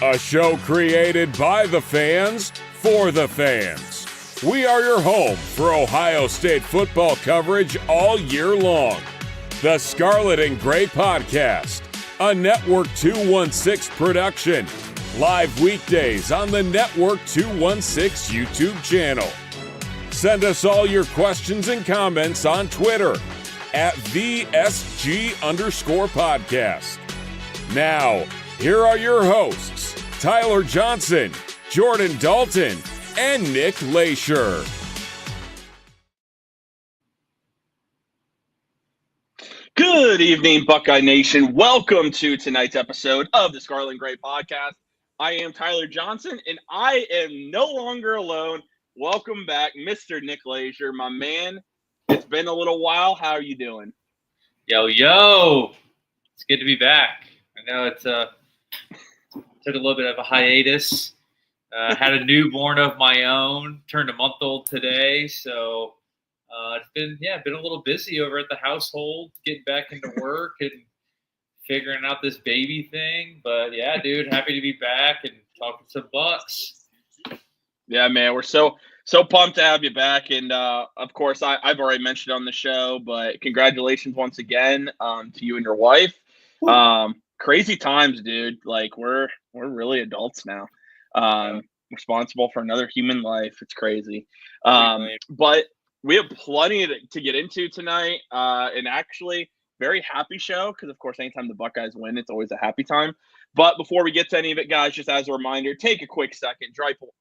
A show created by the fans, for the fans. We are your home for Ohio State football coverage all year long. The Scarlet and Gray Podcast, a Network 216 production. Live weekdays on the Network 216 YouTube channel. Send us all your questions and comments on Twitter at VSG_podcast. Now, here are your hosts, Tyler Johnson, Jordan Dalton, and Nick Leisure. Good evening, Buckeye Nation. Welcome to tonight's episode of the Scarlet and Gray Podcast. I am Tyler Johnson, and I am no longer alone. Welcome back, Mr. Nick Leisure, my man. It's been a little while. How are you doing? Yo. It's good to be back. I know it took a little bit of a hiatus. Had a newborn of my own, turned a month old today, so it's been a little busy over at the household, getting back into work and figuring out this baby thing. But yeah, dude, happy to be back and talking some Bucks. Yeah, man, we're so pumped to have you back. And of course, I've already mentioned on the show, but congratulations once again to you and your wife. Crazy times, dude. Like we're really adults now. Responsible for another human life. It's crazy. But we have plenty to get into tonight. And actually, very happy show because, of course, anytime the Buckeyes win, it's always a happy time. But before we get to any of it, guys, just as a reminder, take a quick second,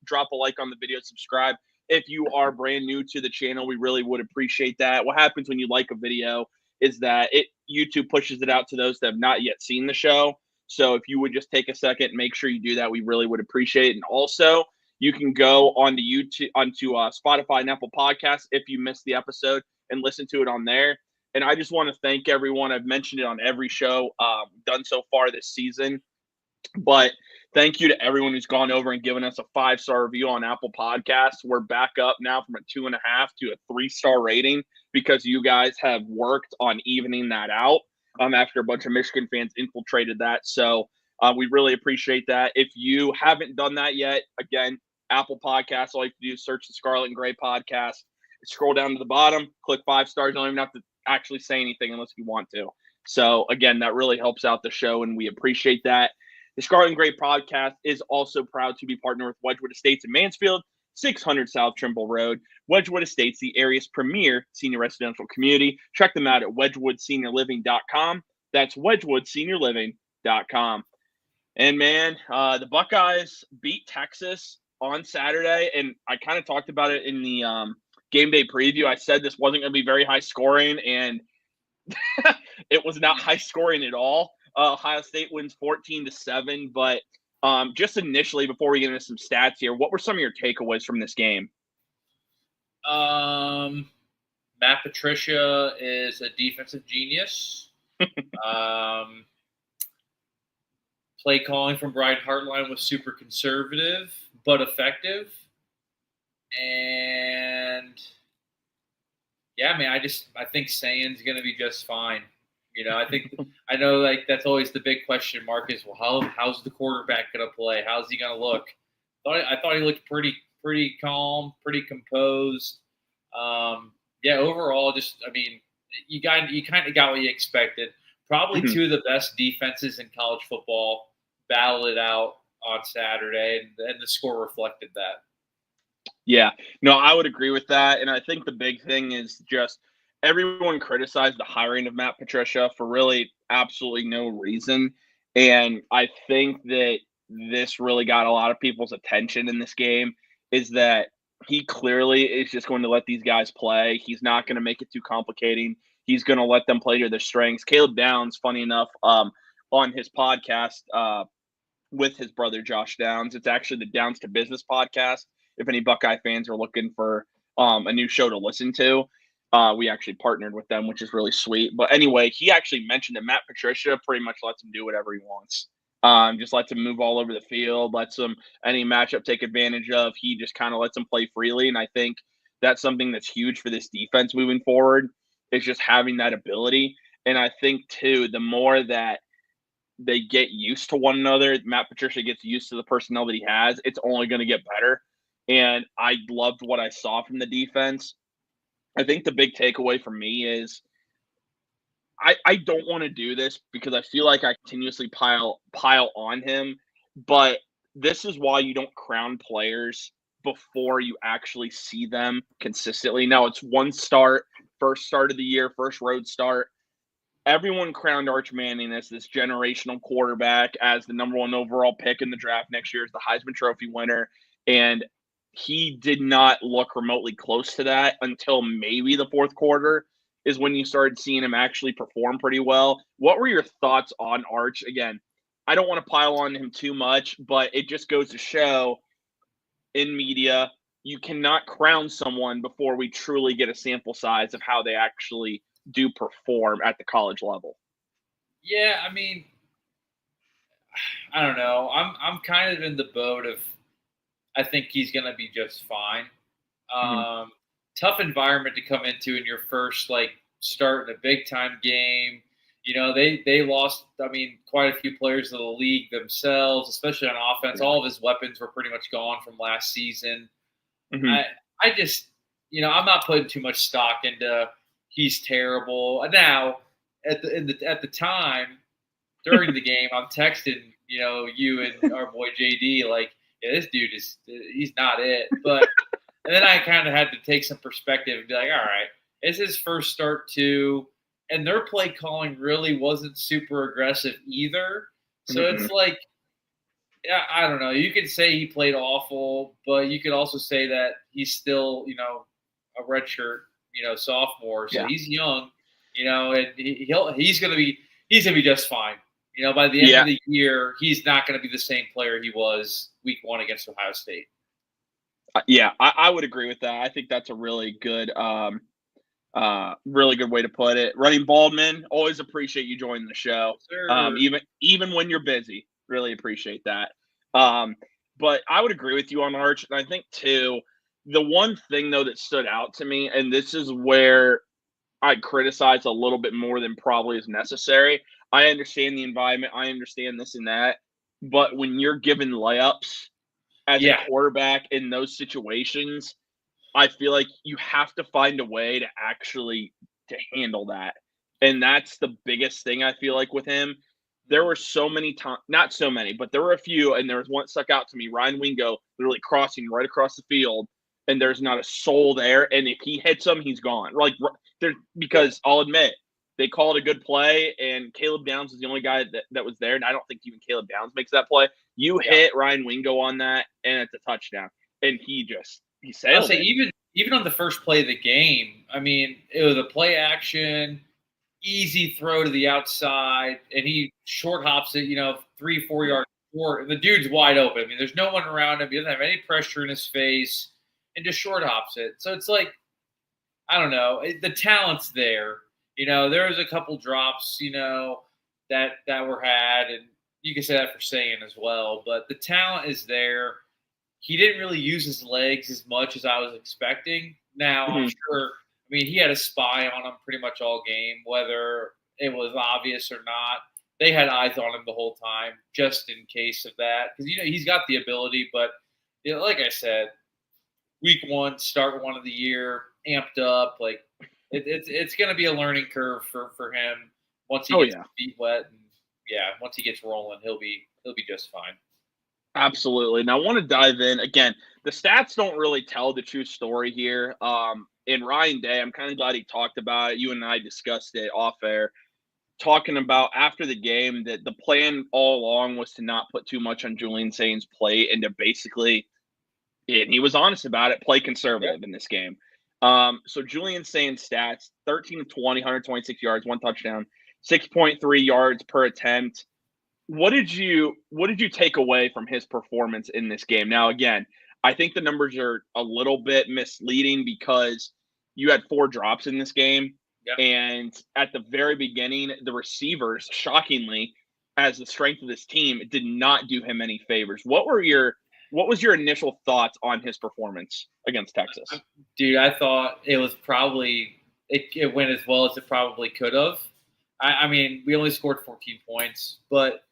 drop a like on the video, subscribe. If you are brand new to the channel, we really would appreciate that. What happens when you like a video is that YouTube pushes it out to those that have not yet seen the show. So if you would just take a second, make sure you do that. We really would appreciate it. And also, you can go onto Spotify and Apple Podcasts if you missed the episode and listen to it on there. And I just want to thank everyone. I've mentioned it on every show done so far this season. But thank you to everyone who's gone over and given us a 5-star review on Apple Podcasts. We're back up now from a 2.5 to a 3-star rating because you guys have worked on evening that out after a bunch of Michigan fans infiltrated that. So we really appreciate that. If you haven't done that yet, again, Apple Podcasts, all you have to do is search the Scarlet and Gray Podcast. Scroll down to the bottom, click 5 stars. You don't even have to actually say anything unless you want to. So, again, that really helps out the show, and we appreciate that. The Scarlet and Gray Podcast is also proud to be partnered with Wedgewood Estates in Mansfield, 600 South Trimble Road. Wedgewood Estates, the area's premier senior residential community. Check them out at wedgewoodseniorliving.com. That's wedgewoodseniorliving.com. And, man, the Buckeyes beat Texas on Saturday, and I kind of talked about it in the game day preview. I said this wasn't going to be very high scoring, and it was not high scoring at all. Ohio State wins 14-7, but just initially, before we get into some stats here, what were some of your takeaways from this game? Matt Patricia is a defensive genius. Play calling from Brian Hartline was super conservative but effective. And yeah, man, I think Sayan's going to be just fine. You know, I know like that's always the big question mark is, well, how's the quarterback going to play? How's he going to look? I thought he looked pretty calm, pretty composed. Overall, you kind of got what you expected. Probably two of the best defenses in college football battled it out on Saturday, and the score reflected that. Yeah, no, I would agree with that. And I think the big thing is just everyone criticized the hiring of Matt Patricia for really absolutely no reason. And I think that this really got a lot of people's attention in this game is that he clearly is just going to let these guys play. He's not going to make it too complicating. He's going to let them play to their strengths. Caleb Downs, funny enough, on his podcast with his brother Josh Downs, it's actually the Downs to Business podcast. If any Buckeye fans are looking for a new show to listen to, we actually partnered with them, which is really sweet. But anyway, he actually mentioned that Matt Patricia pretty much lets him do whatever he wants. Just lets him move all over the field, lets him any matchup take advantage of. He just kind of lets him play freely. And I think that's something that's huge for this defense moving forward is just having that ability. And I think, too, the more that they get used to one another, Matt Patricia gets used to the personnel that he has, it's only going to get better. And I loved what I saw from the defense. I think the big takeaway for me is I don't want to do this because I feel like I continuously pile on him, but this is why you don't crown players before you actually see them consistently. Now it's one start, first start of the year, first road start. Everyone crowned Arch Manning as this generational quarterback, as the number 1 overall pick in the draft next year, as the Heisman Trophy winner. And he did not look remotely close to that until maybe the fourth quarter is when you started seeing him actually perform pretty well. What were your thoughts on Arch? Again, I don't want to pile on him too much, but it just goes to show in media, you cannot crown someone before we truly get a sample size of how they actually do perform at the college level. Yeah, I mean, I don't know. I'm kind of in the boat of I think he's going to be just fine. Tough environment to come into in your first start in a big time game. They lost, quite a few players of the league themselves, especially on offense. All of his weapons were pretty much gone from last season. I just, I'm not putting too much stock into he's terrible. Now, at the time during the game, I'm texting, you and our boy JD this dude he's not it. But and then I kind of had to take some perspective and be like, all right, it's his first start too. And their play calling really wasn't super aggressive either. So it's I don't know. You could say he played awful, but you could also say that he's still, a redshirt, sophomore. So he's young, and he's gonna be just fine. By the end of the year, he's not going to be the same player he was week 1 against Ohio State. Yeah, I would agree with that. I think that's a really good way to put it. Running Baldman, always appreciate you joining the show. Sure. Even when you're busy, really appreciate that. But I would agree with you on Arch. And I think, too, the one thing, though, that stood out to me, and this is where I criticize a little bit more than probably is necessary. I understand the environment. I understand this and that. But when you're given layups as a quarterback in those situations, I feel like you have to find a way to actually to handle that. And that's the biggest thing I feel like with him. There were so many times, not so many, but there were a few, and there was one stuck out to me. Ryan Wingo literally crossing right across the field, and there's not a soul there. And if he hits him, he's gone. Because I'll admit, they called a good play, and Caleb Downs was the only guy that was there, and I don't think even Caleb Downs makes that play. You hit Ryan Wingo on that, and it's a touchdown. And he sailed. I'll say even on the first play of the game, it was a play action, easy throw to the outside, and he short hops it, 3-4 yards short, and the dude's wide open. There's no one around him. He doesn't have any pressure in his face, and just short hops it. So it's I don't know. The talent's there. There was a couple drops, that were had, and you can say that for saying as well. But the talent is there. He didn't really use his legs as much as I was expecting. Now, I'm sure, he had a spy on him pretty much all game, whether it was obvious or not. They had eyes on him the whole time, just in case of that. Because, he's got the ability, but like I said, week 1, start 1 of the year, amped up, it's going to be a learning curve for him once he gets his feet wet, and once he gets rolling, he'll be just fine. Absolutely. Now I want to dive in again. The stats don't really tell the true story here. In Ryan Day, I'm kind of glad he talked about it. You and I discussed it off air, talking about after the game that the plan all along was to not put too much on Julian Sain's plate and to basically, and he was honest about it, play conservative in this game. So Julian Sain's stats, 13 of 20, 126 yards, 1 touchdown, 6.3 yards per attempt. What did you take away from his performance in this game? Now, again, I think the numbers are a little bit misleading because you had 4 drops in this game. Yep. And at the very beginning, the receivers, shockingly, as the strength of this team, did not do him any favors. What was your initial thoughts on his performance against Texas? Dude, I thought it was probably it went as well as it probably could have. I mean, we only scored 14 points, but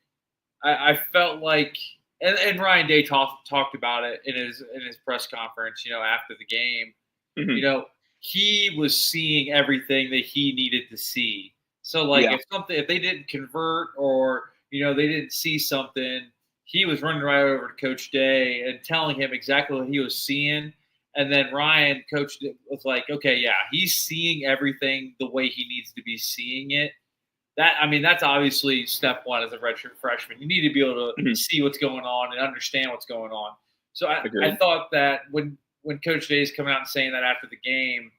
I felt like, and Ryan Day talked about it in his press conference, after the game. Mm-hmm. He was seeing everything that he needed to see. So, like, if they didn't convert or they didn't see something, he was running right over to Coach Day and telling him exactly what he was seeing. And then Ryan, Coach, was like, okay, yeah, he's seeing everything the way he needs to be seeing it. That's obviously step one as a redshirt freshman. You need to be able to see what's going on and understand what's going on. So I thought that when Coach Day is coming out and saying that after the game,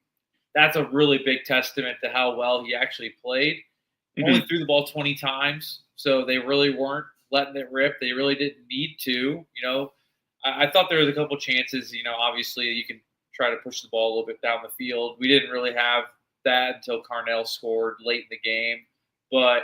that's a really big testament to how well he actually played. Only threw the ball 20 times, so they really weren't letting it rip. They really didn't need to. I thought there was a couple chances. Obviously you can try to push the ball a little bit down the field. We didn't really have that until Carnell scored late in the game. But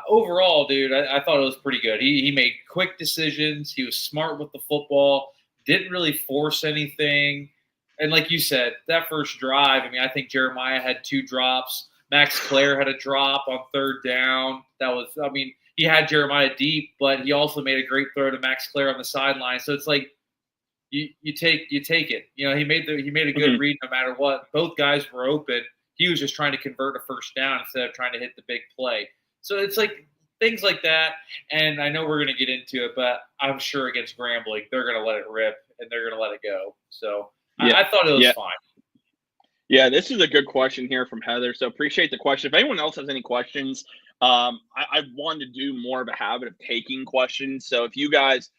overall, dude, I thought it was pretty good. He made quick decisions. He was smart with the football. Didn't really force anything. And like you said, that first drive, I think Jeremiah had 2 drops. Max Clare had a drop on 3rd down. He had Jeremiah deep, but he also made a great throw to Max Clare on the sideline. So it's like you take it. He made a good read no matter what. Both guys were open. He was just trying to convert a first down instead of trying to hit the big play. So it's like things like that. And I know we're going to get into it, but I'm sure against Grambling, they're going to let it rip and they're going to let it go. So I thought it was fine. Yeah, this is a good question here from Heather. So appreciate the question. If anyone else has any questions, I wanted to do more of a habit of taking questions. So if you guys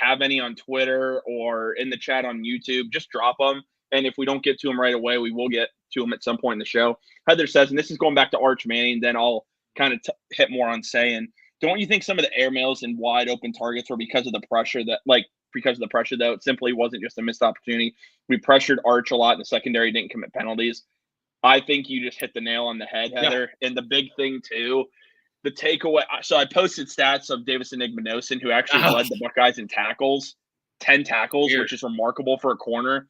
have any on Twitter or in the chat on YouTube, just drop them. And if we don't get to them right away, we will get to them at some point in the show. Heather says, and this is going back to Arch Manning, then I'll kind of hit more on saying, don't you think some of the airmails and wide open targets were because of the pressure though? It simply wasn't just a missed opportunity. We pressured Arch a lot in the secondary, didn't commit penalties. I think you just hit the nail on the head, Heather. Yeah. And the big thing too, the takeaway. So I posted stats of Davison Igbinosin, who actually led the Buckeyes in tackles, 10 tackles, which is remarkable for a corner.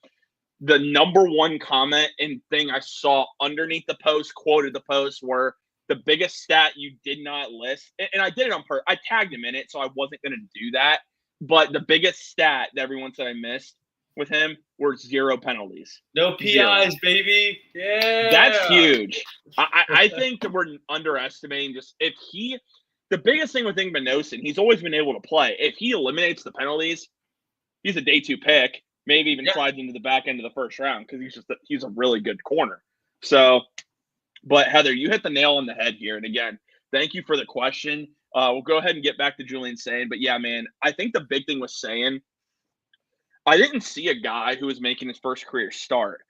The number one comment and thing I saw underneath the post, quoted the post, were the biggest stat you did not list. And I did it on purpose. I tagged him in it, so I wasn't going to do that. But the biggest stat that everyone said I missed with him were 0 penalties. No PIs, 0. Baby. Yeah. That's huge. I think we're underestimating the biggest thing with Igbinosin, he's always been able to play. If he eliminates the penalties, he's a day 2 pick. Maybe even slides into the back end of the first round because he's a really good corner. So, but Heather, you hit the nail on the head here. And again, thank you for the question. We'll go ahead and get back to Julian Sayin. But yeah, man, I think the big thing with Sayin, I didn't see a guy who was making his first career start.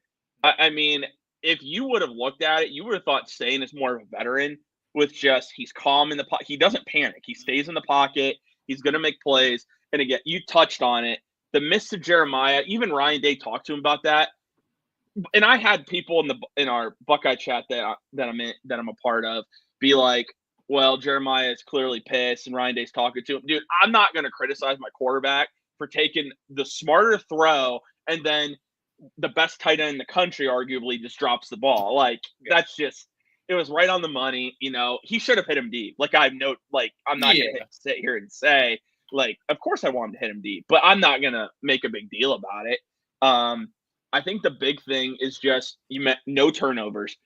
If you would have looked at it, you would have thought Sayin is more of a veteran with he's calm in the pocket. He doesn't panic. He stays in the pocket. He's going to make plays. And again, you touched on it. The miss to Jeremiah, even Ryan Day talked to him about that. And I had people in our Buckeye chat that I'm a part of be like, well, Jeremiah is clearly pissed and Ryan Day's talking to him. Dude, I'm not going to criticize my quarterback for taking the smarter throw and then the best tight end in the country arguably just drops the ball. That's just – it was right on the money. He should have hit him deep. I'm not going to sit here and say – of course I want him to hit him deep, but I'm not going to make a big deal about it. I think the big thing is just no turnovers.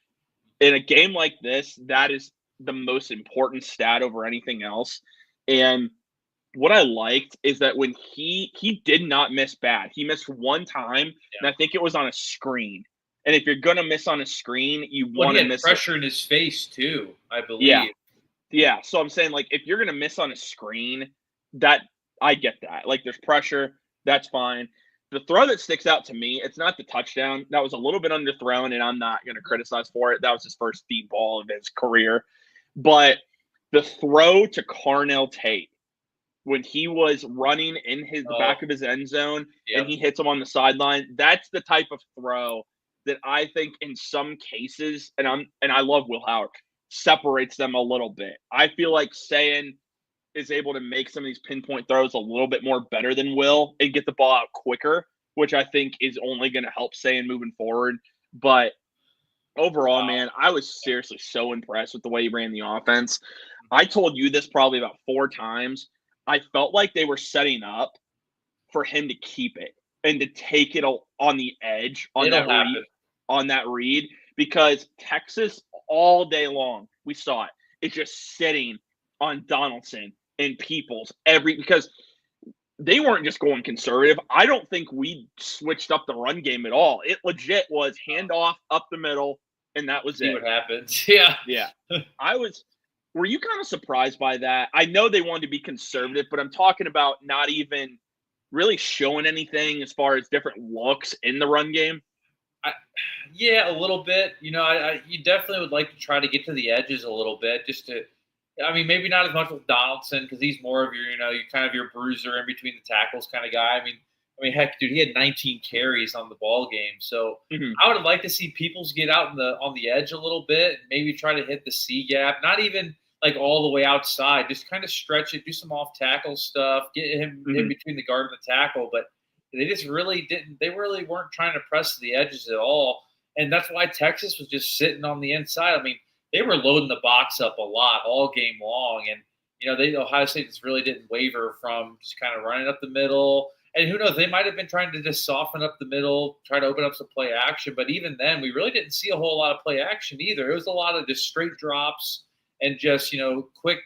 In a game like this, that is the most important stat over anything else. And what I liked is that when he did not miss bad. He missed one time, and I think it was on a screen. And if you're going to miss on a screen, you want to miss pressure in his face too, I believe. Yeah. So I'm saying, if you're going to miss on a screen, that I get that. There's pressure. That's fine. The throw that sticks out to me, it's not the touchdown. That was a little bit underthrown, and I'm not going to criticize for it. That was his first deep ball of his career. But the throw to Carnell Tate, when he was running in the back of his end zone and he hits him on the sideline, that's the type of throw that I think in some cases, and I love Will Howard, separates them a little bit. I feel like Sayin is able to make some of these pinpoint throws a little bit more better than Will and get the ball out quicker, which I think is only going to help Sayin moving forward. But overall, man, I was seriously so impressed with the way he ran the offense. I told you this probably about 4 times. I felt like they were setting up for him to keep it and to take it on the edge on that read because Texas all day long, we saw it. It's just sitting on Donaldson and Peoples because they weren't just going conservative. I don't think we switched up the run game at all. It legit was handoff up the middle, and that was it. See what happens. Yeah. Yeah. Were you kind of surprised by that? I know they wanted to be conservative, but I'm talking about not even really showing anything as far as different looks in the run game. Yeah, a little bit. You definitely would like to try to get to the edges a little bit just to – I mean, maybe not as much with Donaldson because he's more of your bruiser in between the tackles kind of guy. I mean, heck, dude, he had 19 carries on the ball game. So I would like to see Peoples get out on the edge a little bit and maybe try to hit the C gap. Not even like all the way outside. Just kind of stretch it, do some off tackle stuff, get him in between the guard and the tackle. But they just really didn't. They really weren't trying to press the edges at all, and that's why Texas was just sitting on the inside. I mean, they were loading the box up a lot all game long, and Ohio State just really didn't waver from just kind of running up the middle. And who knows, they might have been trying to just soften up the middle, try to open up some play action. But even then, we really didn't see a whole lot of play action either. It was a lot of just straight drops and just quick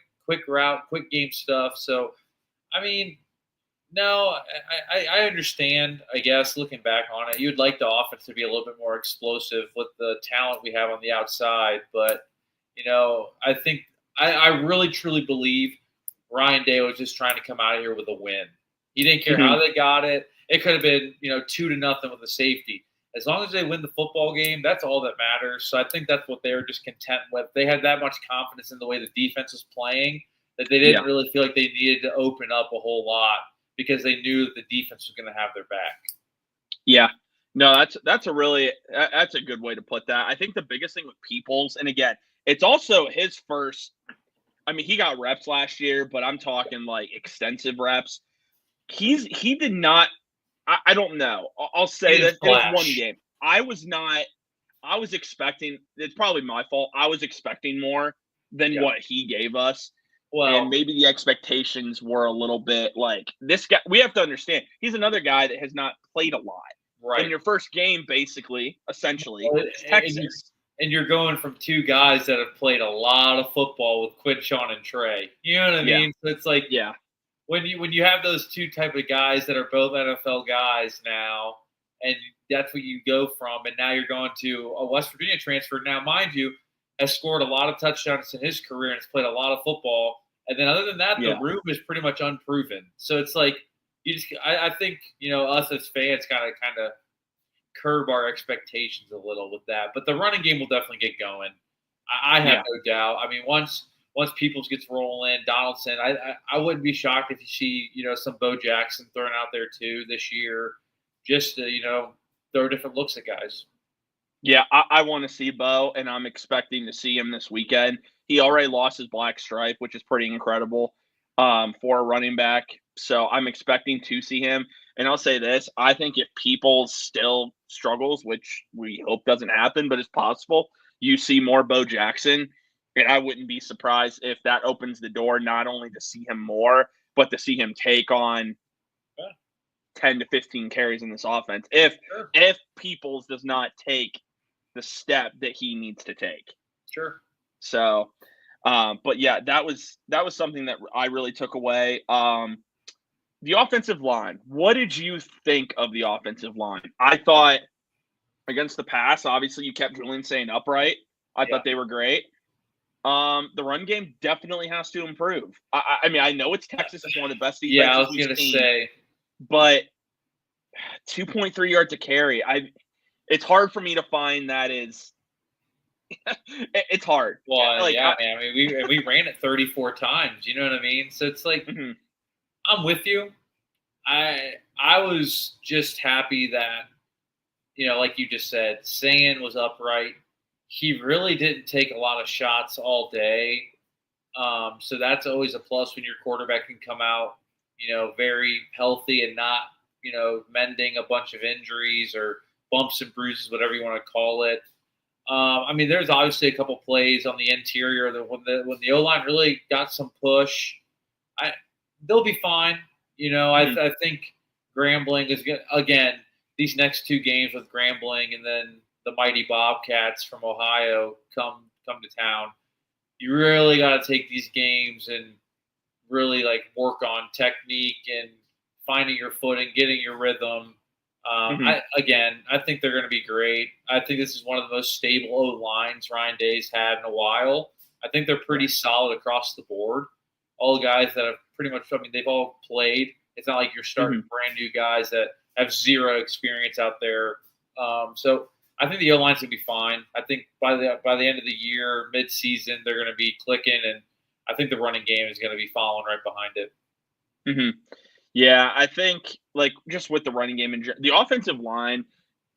route, quick game stuff. So, I mean, no, I understand, I guess, looking back on it. You'd like the offense to be a little bit more explosive with the talent we have on the outside. But, I think I really, truly believe Ryan Day was just trying to come out of here with a win. He didn't care how they got it. It could have been, 2-0 with a safety. As long as they win the football game, that's all that matters. So I think that's what they were just content with. They had that much confidence in the way the defense was playing that they didn't really feel like they needed to open up a whole lot because they knew that the defense was going to have their back. Yeah. No, that's a good way to put that. I think the biggest thing with Peoples, and again, it's also his first – I mean, he got reps last year, but I'm talking like extensive reps. He did not – I don't know. I'll say that in one game. I was expecting – it's probably my fault. I was expecting more than what he gave us. Well, and maybe the expectations were a little bit like this guy. We have to understand he's another guy that has not played a lot. Right. In your first game, essentially, Texas. And you're going from two guys that have played a lot of football with Quinshawn and Trey. You know what I mean? So it's like when you have those two type of guys that are both NFL guys now, and that's what you go from, and now you're going to a West Virginia transfer. Now, mind you, has scored a lot of touchdowns in his career and has played a lot of football. And then other than that, the room is pretty much unproven. So it's like I think, us as fans kind of curb our expectations a little with that. But the running game will definitely get going. I have no doubt. I mean, once Peoples gets rolling, Donaldson, I wouldn't be shocked if you see, some Bo Jackson thrown out there too this year just to, throw different looks at guys. Yeah, I want to see Bo, and I'm expecting to see him this weekend. He already lost his black stripe, which is pretty incredible for a running back. So I'm expecting to see him. And I'll say this, I think if Peoples still struggles, which we hope doesn't happen, but it's possible, you see more Bo Jackson. And I wouldn't be surprised if that opens the door not only to see him more, but to see him take on 10 to 15 carries in this offense. If Peoples does not take the step that he needs to take. Sure. So, but yeah, that was something that I really took away. The offensive line. What did you think of the offensive line? I thought against the pass, obviously you kept Julian saying upright. I thought they were great. The run game definitely has to improve. I mean, I know it's Texas is one of the best defenses. Yeah, I was going to say. But 2.3 yards to carry. It's hard for me to find that is it's hard. Well, man. I mean, we ran it 34 times. You know what I mean? So it's like I'm with you. I was just happy that, like you just said, Sand was upright. He really didn't take a lot of shots all day. So that's always a plus when your quarterback can come out, very healthy and not, mending a bunch of injuries or bumps and bruises, whatever you want to call it. I mean, there's obviously a couple plays on the interior that when the O-line really got some push, they'll be fine. I think Grambling is good. Again, these next 2 games with Grambling and then the mighty Bobcats from Ohio come to town. You really got to take these games and really work on technique and finding your footing, getting your rhythm. I think they're going to be great. I think this is one of the most stable O-lines Ryan Day's had in a while. I think they're pretty solid across the board. All guys that have pretty much, they've all played. It's not like you're starting brand new guys that have zero experience out there. So I think the O-line's going to be fine. I think by the end of the year, mid-season, they're going to be clicking, and I think the running game is going to be following right behind it. Mm-hmm. Yeah, I think just with the running game and the offensive line,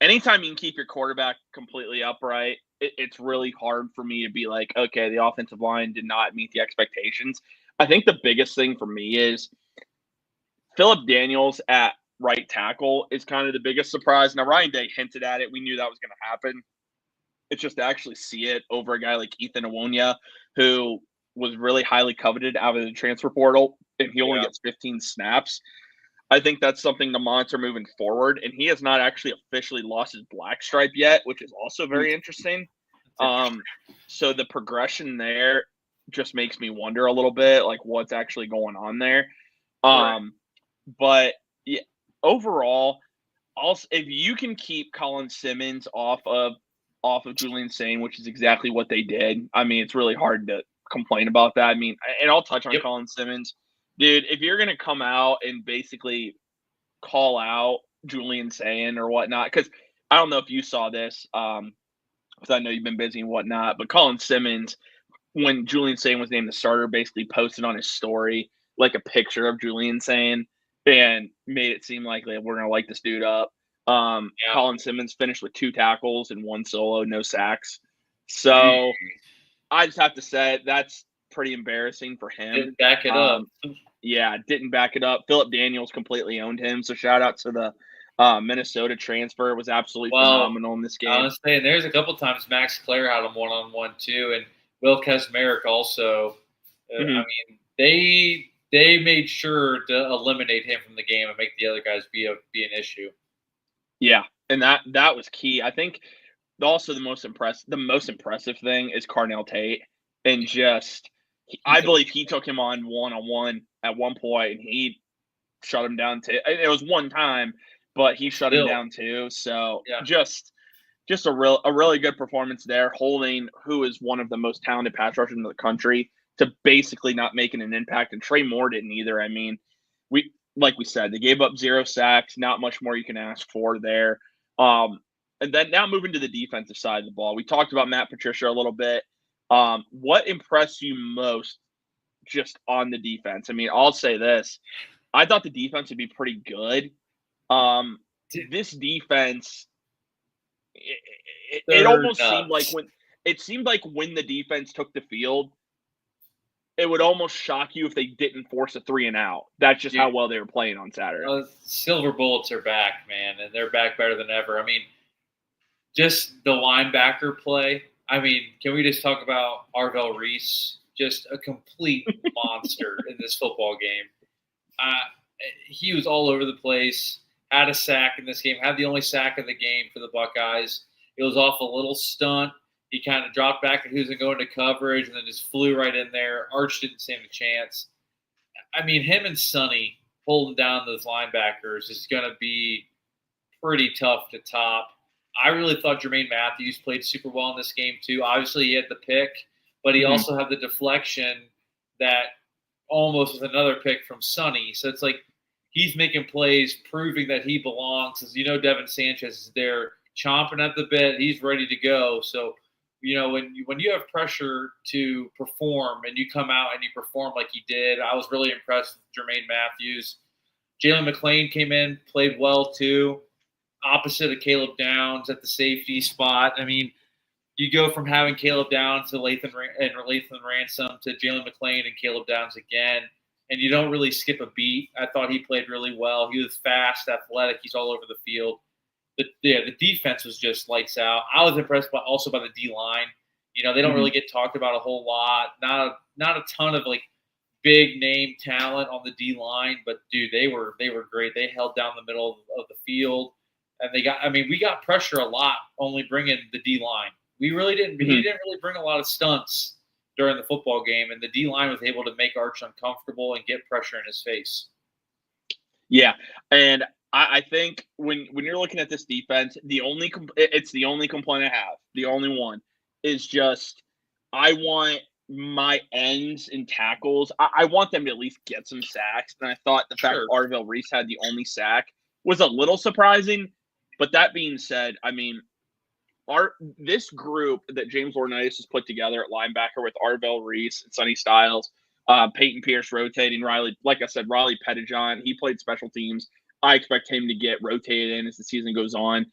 anytime you can keep your quarterback completely upright, it's really hard for me to be like, okay, the offensive line did not meet the expectations. I think the biggest thing for me is Phillip Daniels at right tackle is kind of the biggest surprise. Now, Ryan Day hinted at it. We knew that was going to happen. It's just to actually see it over a guy like Ethan Awonia, who was really highly coveted out of the transfer portal, and he only gets 15 snaps. I think that's something to monitor moving forward. And he has not actually officially lost his black stripe yet, which is also very interesting. So the progression there just makes me wonder a little bit, what's actually going on there. But yeah, overall, also if you can keep Colin Simmons off of Julian Sain, which is exactly what they did, it's really hard to complain about that. And I'll touch on Colin Simmons. Dude, if you're going to come out and basically call out Julian Sain or whatnot, because I don't know if you saw this, because I know you've been busy and whatnot, but Colin Simmons, when Julian Sain was named the starter, basically posted on his story a picture of Julian Sain and made it seem like we're going to light this dude up. Colin Simmons finished with 2 tackles and 1 solo, no sacks. So I just have to say that's pretty embarrassing for him. Didn't back it up. Yeah, didn't back it up. Phillip Daniels completely owned him. So shout out to the Minnesota transfer. It was absolutely phenomenal in this game. I was saying, there's a couple times Max Clare had him one-on-one too, and Will Kesmerick also. They made sure to eliminate him from the game and make the other guys be an issue. Yeah, and that was key. I think also the most impressive thing is Carnell Tate, and I believe he took him on one-on-one at one point, and he shut him down too. It was one time, but he shut him down too. So just a really good performance there, holding who is one of the most talented pass rushers in the country to basically not making an impact. And Trey Moore didn't either. Like we said, they gave up 0 sacks, not much more you can ask for there. And then now moving to the defensive side of the ball, we talked about Matt Patricia a little bit. What impressed you most just on the defense? I'll say this. I thought the defense would be pretty good. This defense, it almost seemed like when the defense took the field, it would almost shock you if they didn't force a 3-and-out. That's just how well they were playing on Saturday. Silver Bullets are back, man, and they're back better than ever. Just the linebacker play. Can we just talk about Arvell Reese? Just a complete monster in this football game. He was all over the place, had a sack in this game, had the only sack of the game for the Buckeyes. It was off a little stunt. He kind of dropped back and he was going to go into coverage and then just flew right in there. Arch didn't stand a chance. Him and Sonny holding down those linebackers is going to be pretty tough to top. I really thought Jermaine Matthews played super well in this game too. Obviously, he had the pick, but he also had the deflection that almost was another pick from Sonny. So it's he's making plays, proving that he belongs. As Devin Sanchez is there chomping at the bit. He's ready to go. So, when you have pressure to perform and you come out and you perform like he did, I was really impressed with Jermaine Matthews. Jalen McClain came in, played well too. Opposite of Caleb Downs at the safety spot. You go from having Caleb Downs to Lathan Ransom to Jalen McClain and Caleb Downs again, and you don't really skip a beat. I thought he played really well. He was fast, athletic. He's all over the field. the defense was just lights out. I was impressed also by the D-line. They don't really get talked about a whole lot. Not a ton of like big name talent on the D-line, but dude, they were great. They held down the middle of the field, and we got pressure a lot only bringing the D-line. We really didn't. Mm-hmm. He didn't really bring a lot of stunts during the football game, and the D-line was able to make Arch uncomfortable and get pressure in his face. Yeah, and I think when you're looking at this defense, it's the only complaint I have. The only one is just I want my ends and tackles. I want them to at least get some sacks. And I thought the fact that Arvell Reese had the only sack was a little surprising. But that being said, this group that James Laurinaitis has put together at linebacker with Arvell Reese and Sonny Styles, Peyton Pierce rotating, Riley Pettijohn, he played special teams. I expect him to get rotated in as the season goes on.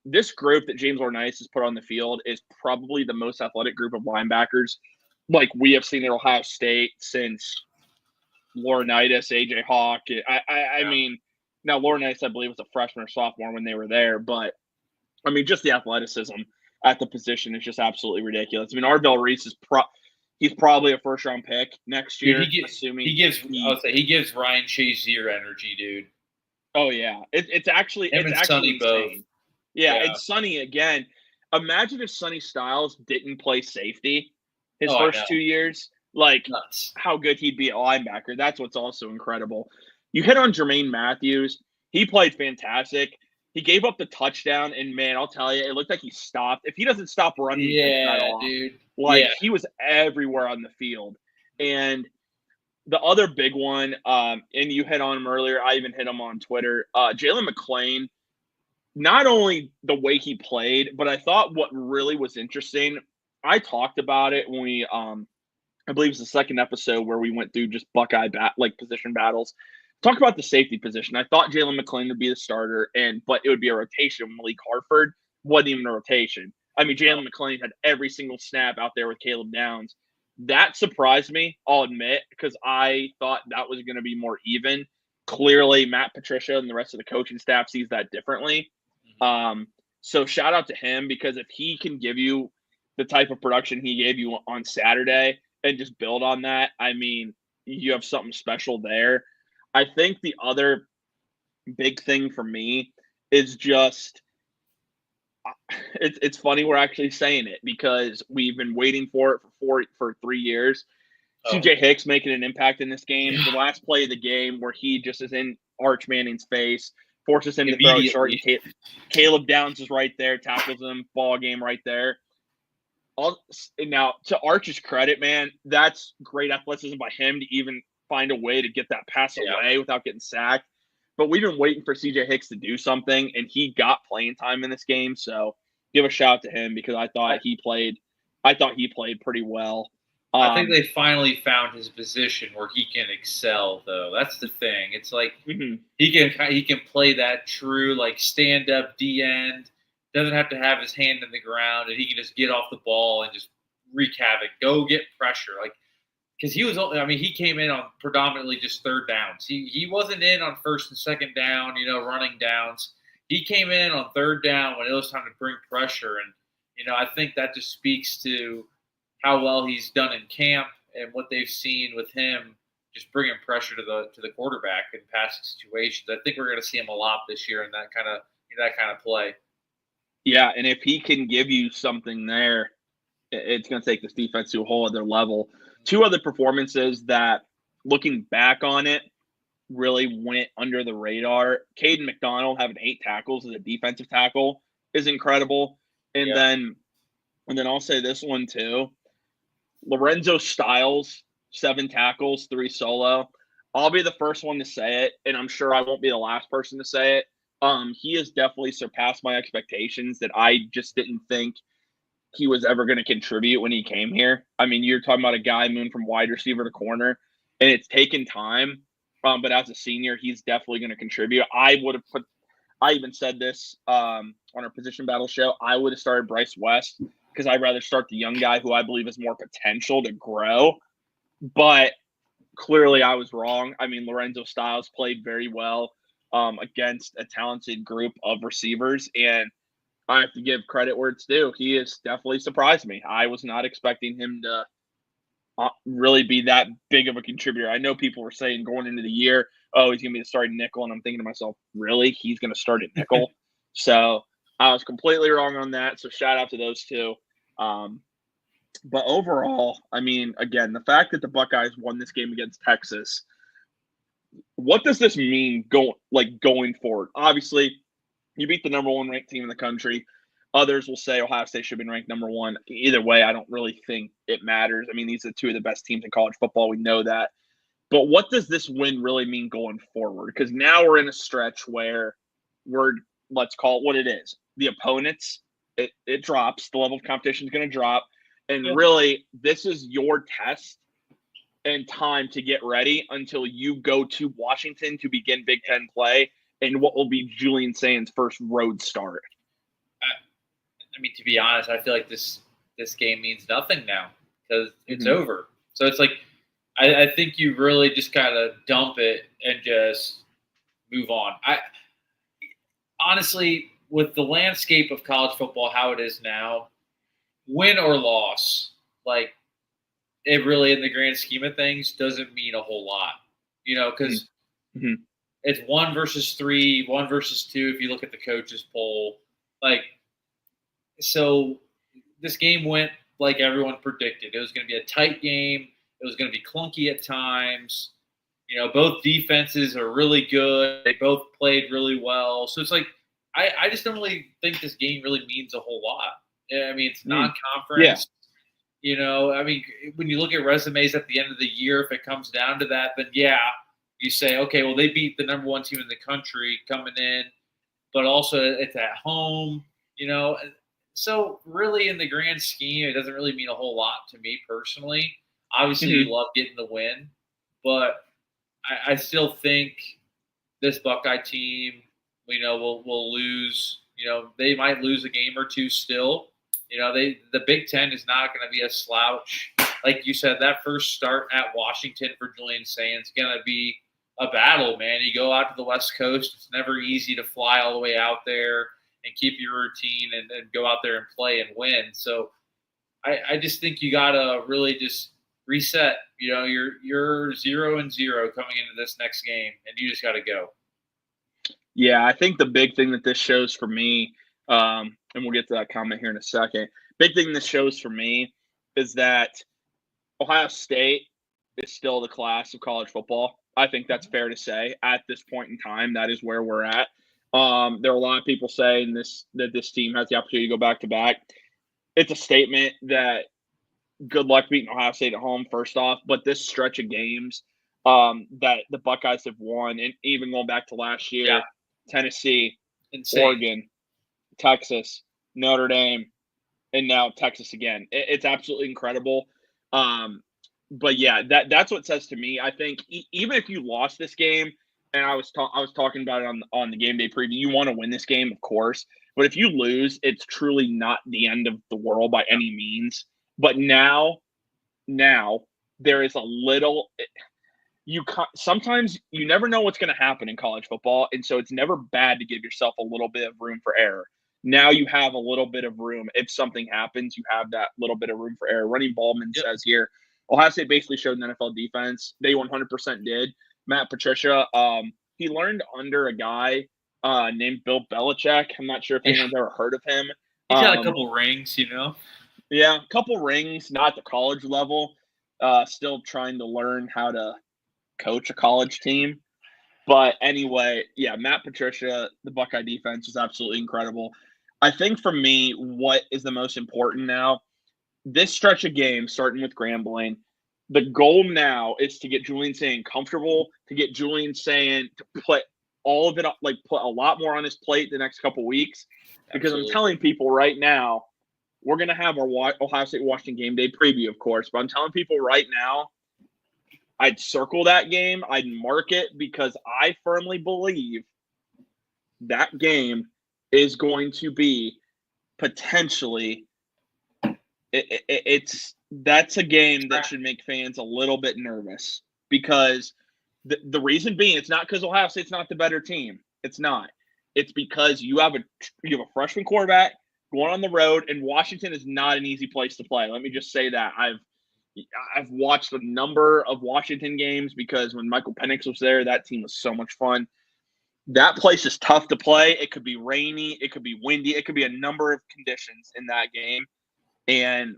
This group that James Laurinaitis has put on the field is probably the most athletic group of linebackers like we have seen at Ohio State since Laurinaitis, AJ Hawk. I mean, now Laurinaitis, I believe, was a freshman or sophomore when they were there, but just the athleticism at the position is just absolutely ridiculous. Arvell Reese is he's probably a first-round pick next year. He gives Ryan Shazier energy, dude. Oh yeah, it's actually Sonny insane. Both. Yeah, it's Sonny again. Imagine if Sonny Styles didn't play safety his first 2 years. Like nuts. How good he'd be at linebacker. That's what's also incredible. You hit on Jermaine Matthews. He played fantastic. He gave up the touchdown, and man, I'll tell you, it looked like he stopped. If he doesn't stop running, dude. He was everywhere on the field. And the other big one, and you hit on him earlier, I even hit him on Twitter, Jalen McClain, not only the way he played, but I thought what really was interesting, I talked about it when we, I believe it was the second episode where we went through just Buckeye position battles. Talk about the safety position. I thought Jalen McClain would be the starter, but it would be a rotation. Malik Harford wasn't even a rotation. Jalen McClain had every single snap out there with Caleb Downs. That surprised me, I'll admit, because I thought that was going to be more even. Clearly, Matt Patricia and the rest of the coaching staff sees that differently. So shout out to him, because if he can give you the type of production he gave you on Saturday and just build on that, you have something special there. I think the other big thing for me is just it's funny we're actually saying it because we've been waiting for it for 3 years. CJ Hicks making an impact in this game. The last play of the game where he just is in Arch Manning's face, forces him to throw it short. Caleb Downs is right there, tackles him, ball game right there. Now, to Arch's credit, man, that's great athleticism by him to even find a way to get that pass away without getting sacked. But we've been waiting for CJ Hicks to do something, and he got playing time in this game. So give a shout out to him because I thought he played pretty well. I think they finally found his position where he can excel, though. That's the thing. It's like he can play that true like stand up D end. Doesn't have to have his hand in the ground, and he can just get off the ball and just wreak havoc. Go get pressure, because he was. He came in on predominantly just third downs. He wasn't in on first and second down, running downs. He came in on third down when it was time to bring pressure, and I think that just speaks to how well he's done in camp and what they've seen with him just bringing pressure to the quarterback in passing situations. I think we're going to see him a lot this year in that kind of play. Yeah, and if he can give you something there, it's going to take this defense to a whole other level. Two other performances that, looking back on it, really went under the radar. Caden McDonald having 8 tackles as a defensive tackle is incredible. And then I'll say this one too. Lorenzo Styles, 7 tackles, 3 solo. I'll be the first one to say it, and I'm sure I won't be the last person to say it. He has definitely surpassed my expectations that I just didn't think he was ever going to contribute when he came here. You're talking about a guy moving from wide receiver to corner, and it's taken time. But as a senior, he's definitely going to contribute. I even said this on our position battle show. I would have started Bryce West because I'd rather start the young guy who I believe has more potential to grow. But clearly I was wrong. Lorenzo Styles played very well. against a talented group of receivers. And I have to give credit where it's due. He has definitely surprised me. I was not expecting him to really be that big of a contributor. I know people were saying going into the year, oh, he's going to be the starting nickel. And I'm thinking to myself, really? He's going to start at nickel? So I was completely wrong on that. So shout out to those two. But overall, I mean, again, the fact that the Buckeyes won this game against Texas, what does this mean going forward? Obviously, you beat the number one ranked team in the country. Others will say Ohio State should have been ranked number one. Either way, I don't really think it matters. I mean, these are two of the best teams in college football. We know that. But what does this win really mean going forward? Because now we're in a stretch where let's call it what it is. The opponents, it drops. The level of competition is going to drop. And really, this is your test and time to get ready until you go to Washington to begin Big Ten play and what will be Julian Saint's first road start. I mean, to be honest, I feel like this game means nothing now because it's over. So it's like I think you really just kind of dump it and just move on. Honestly, with the landscape of college football, how it is now, win or loss, like it really, in the grand scheme of things, doesn't mean a whole lot, because it's 1 versus 3, 1 versus 2. If you look at the coaches poll, so this game went like everyone predicted. It was going to be a tight game. It was going to be clunky at times. Both defenses are really good. They both played really well. So it's like, I just don't really think this game really means a whole lot. I mean, it's non-conference. Yeah. I mean, when you look at resumes at the end of the year, if it comes down to that, then you say, okay, well, they beat the number one team in the country coming in, but also it's at home, So really, in the grand scheme, it doesn't really mean a whole lot to me personally. Obviously, you love getting the win, but I still think this Buckeye team, will lose. They might lose a game or two still. The Big Ten is not going to be a slouch. Like you said, that first start at Washington for Julian Saint is going to be a battle, man. You go out to the West Coast. It's never easy to fly all the way out there and keep your routine and go out there and play and win. So I just think you got to really just reset. You're 0-0 coming into this next game, and you just got to go. Yeah, I think the big thing that this shows for me, and we'll get to that comment here in a second, big thing this shows for me is that Ohio State is still the class of college football. I think that's fair to say. At this point in time, that is where we're at. There are a lot of people saying that this team has the opportunity to go back-to-back. It's a statement that good luck beating Ohio State at home, first off, but this stretch of games that the Buckeyes have won, and even going back to last year, Tennessee, Oregon, Texas, Notre Dame, and now Texas again. It's absolutely incredible. But yeah, that's what it says to me. I think even if you lost this game, and I was talking about it on the game day preview, you want to win this game, of course. But if you lose, it's truly not the end of the world by any means. But now there is a little. Sometimes you never know what's going to happen in college football, and so it's never bad to give yourself a little bit of room for error. Now you have a little bit of room. If something happens, you have that little bit of room for error. Running Ballman says here, Ohio State basically showed an NFL defense. They 100% did. Matt Patricia, he learned under a guy named Bill Belichick. I'm not sure if anyone's ever heard of him. He's got a couple rings, Yeah, a couple rings, not at the college level. Still trying to learn how to coach a college team. But anyway, yeah, Matt Patricia, the Buckeye defense was absolutely incredible. I think for me, what is the most important now, this stretch of games, starting with Grambling, the goal now is to get Julian Saint comfortable, to get Julian Saint to put all of it up, put a lot more on his plate the next couple weeks. Because Absolutely. I'm telling people right now, we're going to have our Ohio State Washington game day preview, of course. But I'm telling people right now, I'd circle that game. I'd mark it because I firmly believe that game is going to be potentially that's a game that should make fans a little bit nervous because The reason being, it's not because Ohio State's not the better team. It's not. It's because you have a freshman quarterback going on the road, and Washington is not an easy place to play. Let me just say that. I've watched a number of Washington games because when Michael Penix was there, that team was so much fun. That place is tough to play. It could be rainy. It could be windy. It could be a number of conditions in that game. And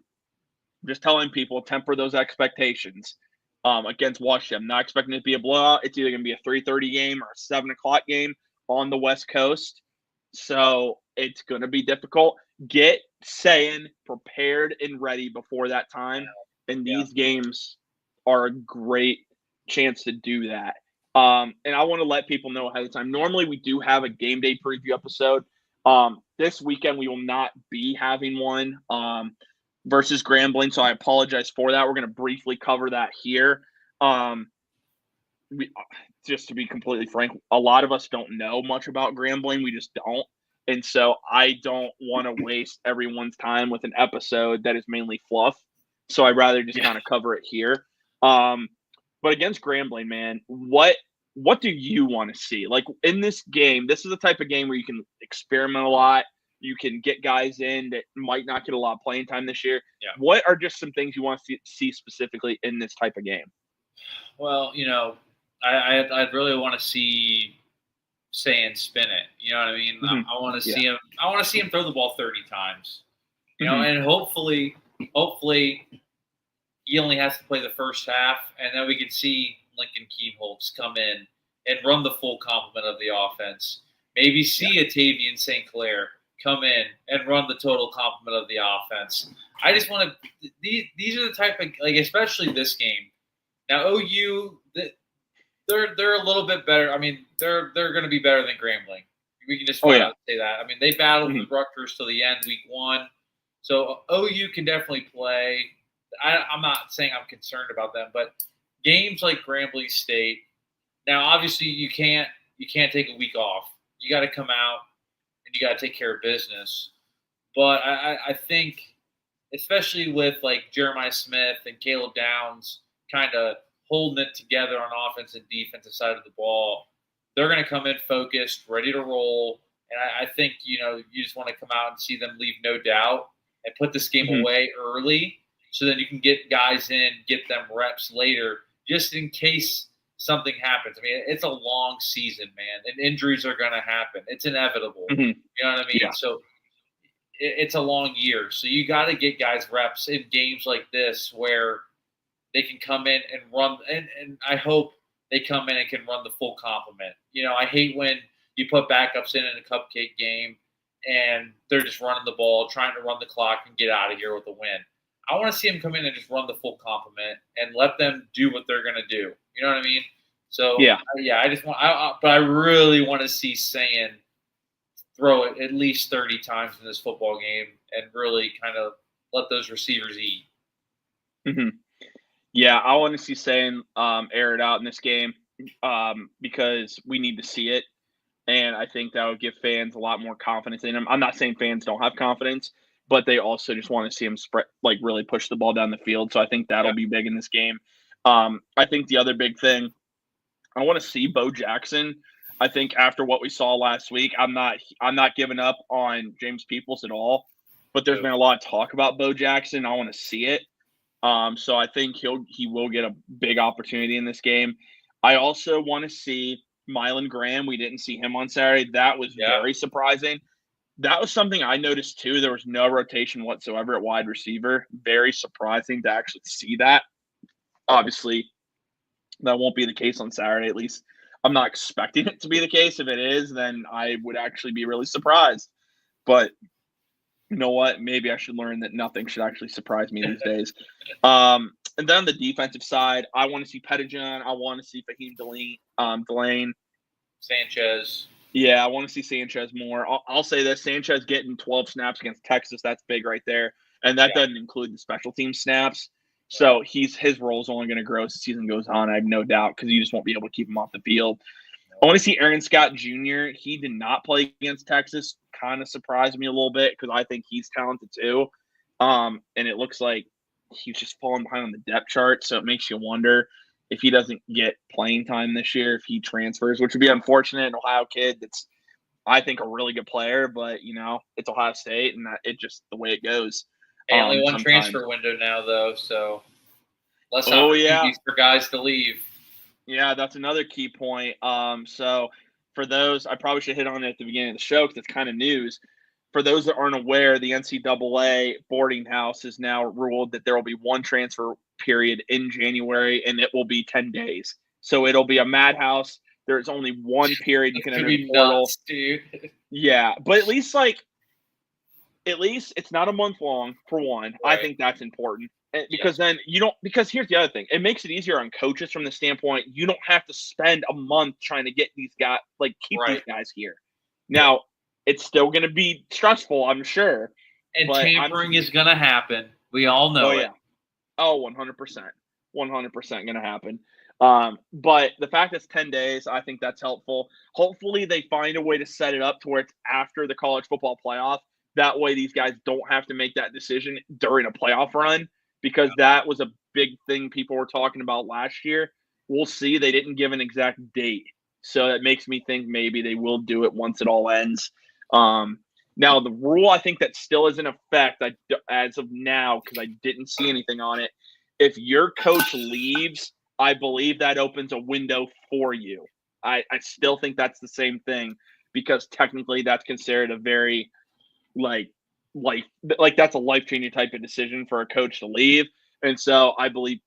just telling people, temper those expectations against Washington. I'm not expecting it to be a blowout. It's either going to be a 3:30 game or a 7 o'clock game on the West Coast. So it's going to be difficult. Get saying prepared and ready before that time. And these games are a great chance to do that. And I want to let people know ahead of time. Normally, we do have a game day preview episode. This weekend, we will not be having one versus Grambling, so I apologize for that. We're going to briefly cover that here. Just to be completely frank, a lot of us don't know much about Grambling. We just don't. And so I don't want to waste everyone's time with an episode that is mainly fluff. So I'd rather just kind of cover it here. But against Grambling, man, what do you want to see? Like in this game, this is the type of game where you can experiment a lot. You can get guys in that might not get a lot of playing time this year. Yeah. What are just some things you want to see specifically in this type of game? Well, I'd really want to see Sand spin it. You know what I mean? Mm-hmm. I want to see him. I want to see him throw the ball 30 times. You know, and hopefully, he only has to play the first half, and then we can see Lincoln Kienholz come in and run the full complement of the offense. Maybe see a Tavian St. Clair come in and run the total complement of the offense. I just want to – these are the type of – like, especially this game. Now, OU, they're a little bit better. I mean, they're going to be better than Grambling. We can just flat out say that. I mean, they battled with Rutgers till the end, week 1. So OU can definitely play. I'm not saying I'm concerned about them, but games like Grambling State. Now, obviously, you can't take a week off. You got to come out and you got to take care of business. But I think, especially with like Jeremiah Smith and Caleb Downs kind of holding it together on offense and defensive side of the ball, they're going to come in focused, ready to roll. And I think, you just want to come out and see them leave no doubt and put this game away early so that you can get guys in, get them reps later, just in case something happens. I mean, it's a long season, man, and injuries are going to happen. It's inevitable. You know what I mean? Yeah. So it's a long year. So you got to get guys reps in games like this where they can come in and run. And I hope they come in and can run the full complement. I hate when you put backups in a cupcake game and they're just running the ball, trying to run the clock and get out of here with a win. I want to see them come in and just run the full complement and let them do what they're going to do. You know what I mean? So, I just want – but I really want to see Sand throw it at least 30 times in this football game and really kind of let those receivers eat. Yeah, I want to see Sand air it out in this game because we need to see it. And I think that would give fans a lot more confidence in him. I'm not saying fans don't have confidence, but they also just want to see him really push the ball down the field. So I think that'll be big in this game. I think the other big thing, I want to see Bo Jackson. I think after what we saw last week, I'm not giving up on James Peoples at all. But there's been a lot of talk about Bo Jackson. I want to see it. So I think he will get a big opportunity in this game. I also want to see Mylan Graham. We didn't see him on Saturday. That was very surprising. That was something I noticed too. There was no rotation whatsoever at wide receiver. Very surprising to actually see that. Obviously, that won't be the case on Saturday. At least I'm not expecting it to be the case. If it is, then I would actually be really surprised. But you know what? Maybe I should learn that nothing should actually surprise me these days. And then on the defensive side, I want to see Pettijohn. I want to see Fahim Delane. Sanchez. Yeah, I want to see Sanchez more. I'll say this. Sanchez getting 12 snaps against Texas, that's big right there. And that doesn't include the special team snaps. So his role is only going to grow as the season goes on, I have no doubt, because you just won't be able to keep him off the field. I want to see Aaron Scott Jr. He did not play against Texas. Kind of surprised me a little bit because I think he's talented too. And it looks like he's just falling behind on the depth chart, so it makes you wonder. if he doesn't get playing time this year, if he transfers, which would be unfortunate. An Ohio kid that's, I think, a really good player, but, it's Ohio State, and it's just the way it goes. Only one sometimes. transfer window now, though, so less Oh, opportunities for guys to leave. Yeah, that's another key point. So for those, I probably should hit on it at the beginning of the show because it's kind of news. For those that aren't aware, the NCAA boarding house has now ruled that there will be one transfer period in January, and it will be 10 days. So it'll be a madhouse. There's only one period you can enter the portal. Nuts, dude. Yeah, but at least it's not a month long, for one. Right. I think that's important. Because then because here's the other thing. It makes it easier on coaches from the standpoint, you don't have to spend a month trying to get these guys, keep these guys here. Now, it's still going to be stressful, I'm sure. And tampering is going to happen. We all know it. Oh, 100%. 100% going to happen. But the fact that it's 10 days, I think that's helpful. Hopefully they find a way to set it up to where it's after the college football playoff. That way these guys don't have to make that decision during a playoff run, because that was a big thing people were talking about last year. We'll see. They didn't give an exact date. So that makes me think maybe they will do it once it all ends. Now, the rule I think that still is in effect as of now, because I didn't see anything on it. If your coach leaves, I believe that opens a window for you. I still think that's the same thing, because technically that's considered a very that's a life-changing type of decision for a coach to leave. And so I believe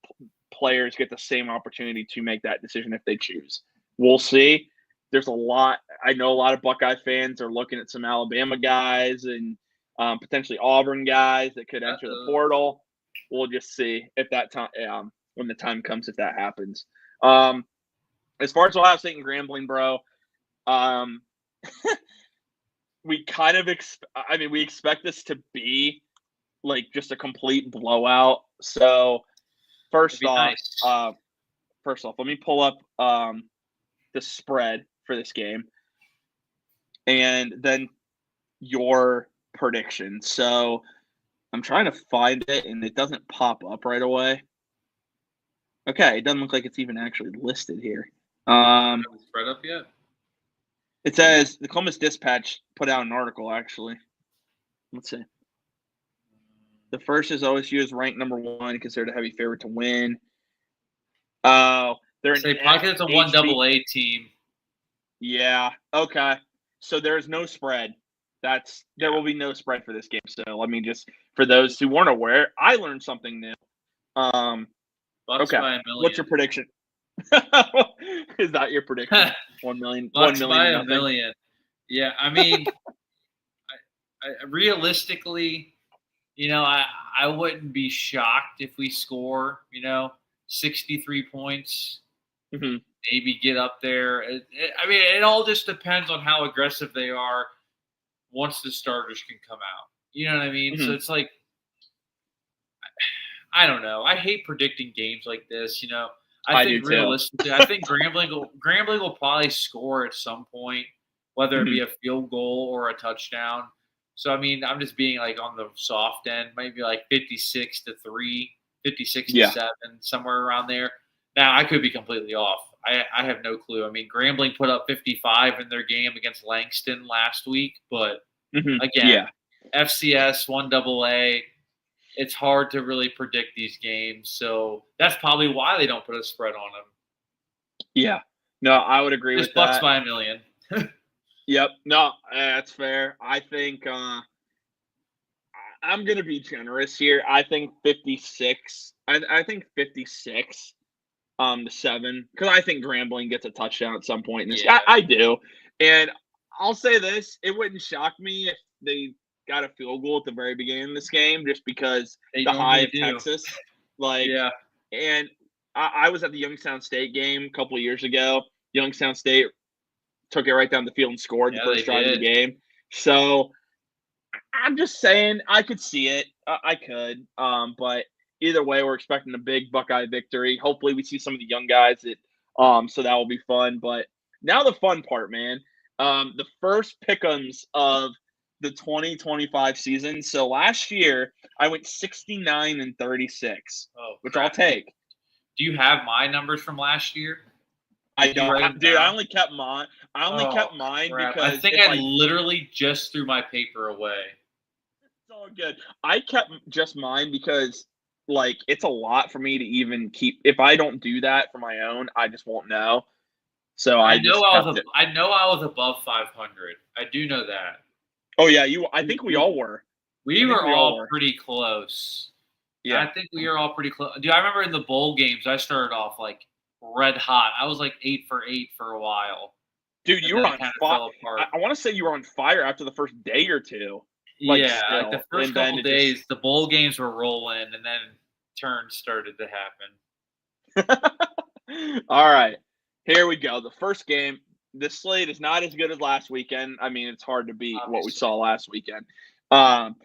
players get the same opportunity to make that decision if they choose. We'll see. There's I know a lot of Buckeye fans are looking at some Alabama guys and potentially Auburn guys that could enter the portal. We'll just see if that time, when the time comes, if that happens. As far as Ohio State and Grambling, bro, we kind of we expect this to be just a complete blowout. So first off, let me pull up the spread for this game, and then your prediction. So I'm trying to find it, and it doesn't pop up right away. Okay, it doesn't look like it's even actually listed here. Spread up yet? It says the Columbus Dispatch put out an article, actually. Let's see. The first is OSU is ranked number 1, considered a heavy favorite to win. They're probably it's a 1AA team. Yeah. Okay. So there's no spread. There will be no spread for this game. So let me just, for those who weren't aware, I learned something new. Bucks by $1 million. What's your prediction? Is that your prediction? 1 million. Bucks 1 by million. $1 million. Yeah, I mean, I realistically, I wouldn't be shocked if we score, 63 points. Mm-hmm. Maybe get up there. It all just depends on how aggressive they are once the starters can come out. You know what I mean? Mm-hmm. So it's I don't know. I hate predicting games like this. I think realistically, I think Grambling will probably score at some point, whether it be a field goal or a touchdown. So I'm just being on the soft end, maybe 56-3, 56-7, somewhere around there. Now I could be completely off. I have no clue. Grambling put up 55 in their game against Langston last week, but again, FCS 1AA. It's hard to really predict these games, so that's probably why they don't put a spread on them. Yeah, no, I would agree with that. Bucks by $1 million. Yep, no, that's fair. I think I'm gonna be generous here. I think 56. I think 56 to 7, because I think Grambling gets a touchdown at some point in this. Yeah. I do, and I'll say this: it wouldn't shock me if they got a field goal at the very beginning of this game, just because the high of Texas. And I was at the Youngstown State game a couple of years ago. Youngstown State took it right down the field and scored the first drive of the game. So I'm just saying I could see it. I could. But either way, we're expecting a big Buckeye victory. Hopefully we see some of the young guys so that will be fun. But now the fun part, man. The first pick'ems of the 2025 season. So last year I went 69-36, which I'll take. Do you have my numbers from last year? I don't, dude. I only kept mine. Crap. Because I think I literally just threw my paper away. It's all good. I kept just mine because, like, it's a lot for me to even keep. If I don't do that for my own, I just won't know. So I know I was above 500. I do know that. Oh yeah, I think we all were. We were all pretty close. Yeah, I think we were all pretty close. Dude, I remember in the bowl games, I started off like red hot. I was like 8 for 8 for a while. Dude, you were on fire. I want to say you were on fire after the first day or two. Like the first couple days, the bowl games were rolling, and then turns started to happen. All right, here we go. The first game. This slate is not as good as last weekend. I mean, it's hard to beat what we saw last weekend. The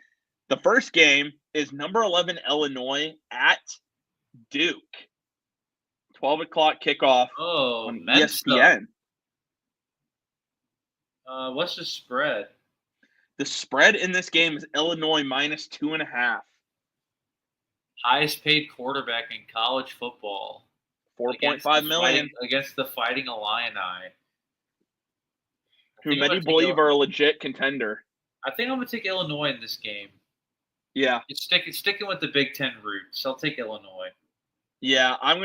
first game is number 11 Illinois at Duke. 12 o'clock kickoff on ESPN. What's the spread? The spread in this game is Illinois minus 2.5. Highest paid quarterback in college football. $4.5 million against the Fighting Illini. Who many believe are a legit contender. I think I'm going to take Illinois in this game. Yeah. It's sticking with the Big Ten roots. I'll take Illinois. Yeah, I think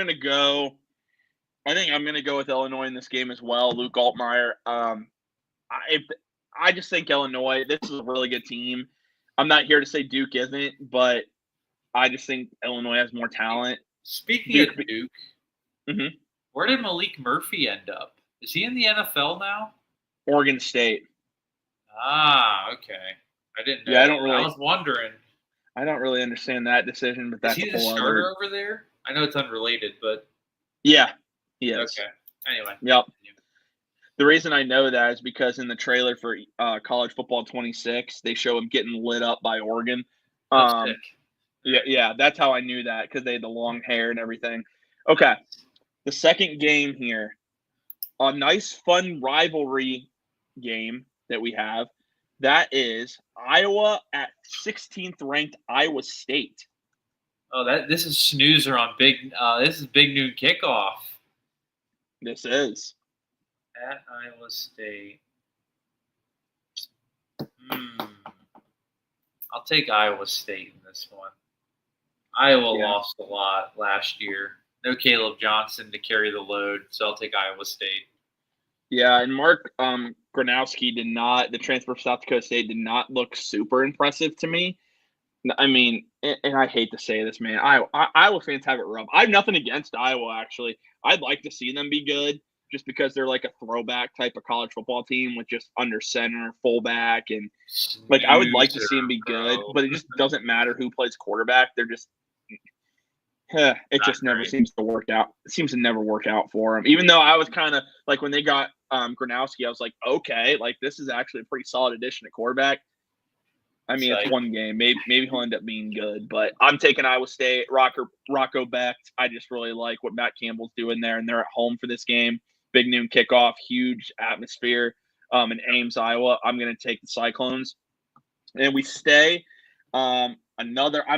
I'm going to go with Illinois in this game as well. Luke Altmaier. I just think Illinois, this is a really good team. I'm not here to say Duke isn't, but I just think Illinois has more talent. Speaking of Duke, where did Malik Murphy end up? Is he in the NFL now? Oregon State. Ah, okay. I didn't know. Yeah, I was wondering. I don't really understand that decision, but that's is he the starter over there? I know it's unrelated, but yeah, he is. Okay. Anyway. Yep. The reason I know that is because in the trailer for College Football 26, they show him getting lit up by Oregon. Yeah, that's how I knew that, because they had the long hair and everything. Okay, the second game here, a nice, fun rivalry game that we have. That is Iowa at 16th ranked Iowa State. Oh, this is snoozer on big. This is big noon kickoff. This is at Iowa State. I'll take Iowa State in this one. Iowa lost a lot last year. No Caleb Johnson to carry the load, so I'll take Iowa State. Yeah, and Mark Gronowski the transfer from South Dakota State did not look super impressive to me. I mean, and I hate to say this, man. Iowa fans have it rough. I have nothing against Iowa, actually. I'd like to see them be good just because they're like a throwback type of college football team with just under center, fullback, and like I would like to see them be good, but it just doesn't matter who plays quarterback. They're just it just never seems to work out. It seems to never work out for them. Even though I was kind of like when they got Gronowski, I was like, okay, like this is actually a pretty solid addition at quarterback. I mean, it's one game. Maybe he'll end up being good, but I'm taking Iowa State. Rocco Becht. I just really like what Matt Campbell's doing there, and they're at home for this game. Big noon kickoff, huge atmosphere in Ames, Iowa. I'm going to take the Cyclones. And we stay I'm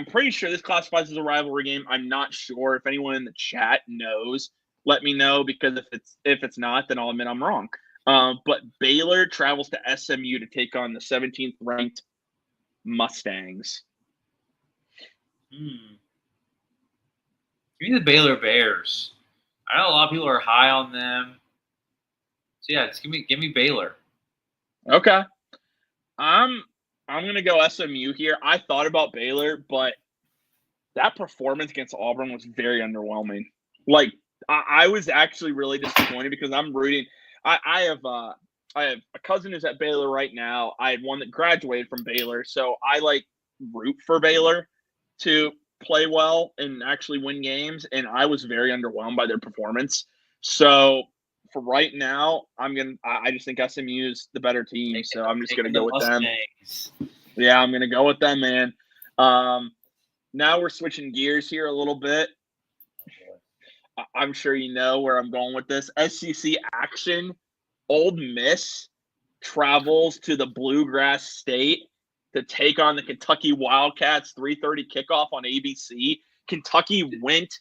pretty sure this classifies as a rivalry game. I'm not sure. If anyone in the chat knows, let me know, because if it's not, then I'll admit I'm wrong. But Baylor travels to SMU to take on the 17th ranked Mustangs. Give me the Baylor Bears. I know a lot of people are high on them. So yeah, just give me Baylor. Okay. I'm gonna go SMU here. I thought about Baylor, but that performance against Auburn was very underwhelming. Like I was actually really disappointed because I'm rooting. I have a cousin who's at Baylor right now. I had one that graduated from Baylor, so I root for Baylor to play well and actually win games, and I was very underwhelmed by their performance. So for right now, I just think SMU is the better team, so I'm just gonna go with them. Yeah, I'm gonna go with them, man. Now we're switching gears here a little bit. I'm sure you know where I'm going with this. SEC action. Ole Miss travels to the Bluegrass State to take on the Kentucky Wildcats. 3:30 kickoff on ABC. Kentucky went